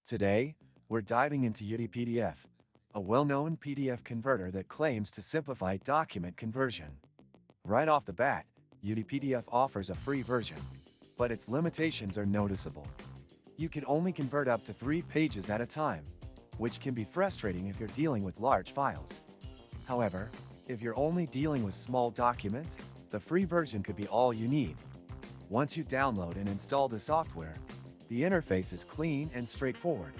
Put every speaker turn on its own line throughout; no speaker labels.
Today, we're diving into UniPDF, a well-known PDF converter that claims to simplify document conversion. Right off the bat, UniPDF offers a free version, but its limitations are noticeable. You can only convert up to 3 pages at a time, which can be frustrating if you're dealing with large files. However, if you're only dealing with small documents, the free version could be all you need. Once you download and install the software, the interface is clean and straightforward.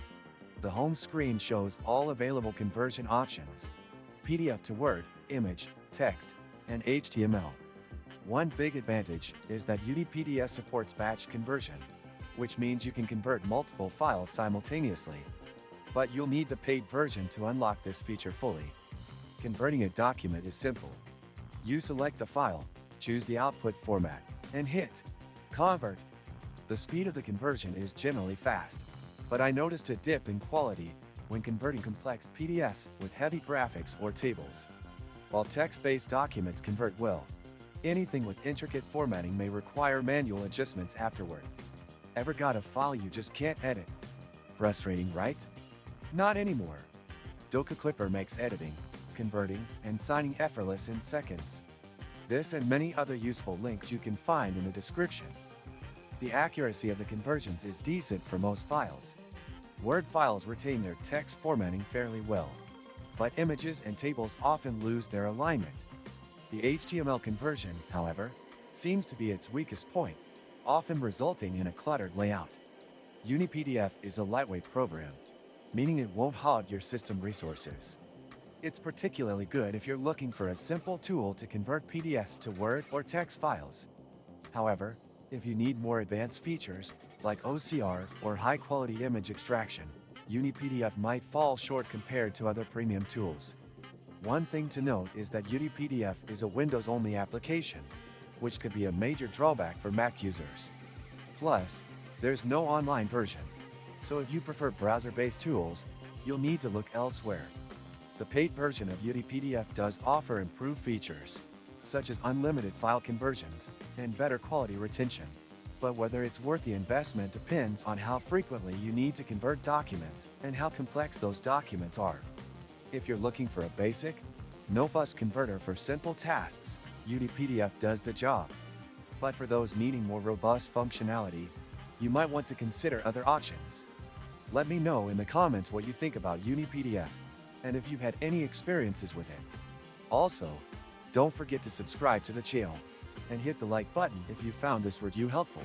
The home screen shows all available conversion options: PDF to Word, image, text, and HTML. One big advantage is that UniPDF supports batch conversion, which means you can convert multiple files simultaneously. But you'll need the paid version to unlock this feature fully. Converting a document is simple. You select the file, choose the output format, and hit Convert. The speed of the conversion is generally fast, but I noticed a dip in quality when converting complex PDFs with heavy graphics or tables. While text-based documents convert well, anything with intricate formatting may require manual adjustments afterward. Ever got a file you just can't edit? Frustrating, right? Not anymore. Doka Clipper makes editing, converting, and signing effortless in seconds. This and many other useful links you can find in the description. The accuracy of the conversions is decent for most files. Word files retain their text formatting fairly well, but images and tables often lose their alignment. The HTML conversion, however, seems to be its weakest point, often resulting in a cluttered layout. UniPDF is a lightweight program, meaning it won't hog your system resources. It's particularly good if you're looking for a simple tool to convert PDFs to Word or text files. However, if you need more advanced features, like OCR or high-quality image extraction, UniPDF might fall short compared to other premium tools. One thing to note is that UniPDF is a Windows-only application, which could be a major drawback for Mac users. Plus, there's no online version, so if you prefer browser-based tools, you'll need to look elsewhere. The paid version of UniPDF does offer improved features, such as unlimited file conversions and better quality retention. But whether it's worth the investment depends on how frequently you need to convert documents and how complex those documents are. If you're looking for a basic, no-fuss converter for simple tasks, UniPDF does the job. But for those needing more robust functionality, you might want to consider other options. Let me know in the comments what you think about UniPDF, and if you've had any experiences with it. Also, don't forget to subscribe to the channel, and hit the like button if you found this review helpful.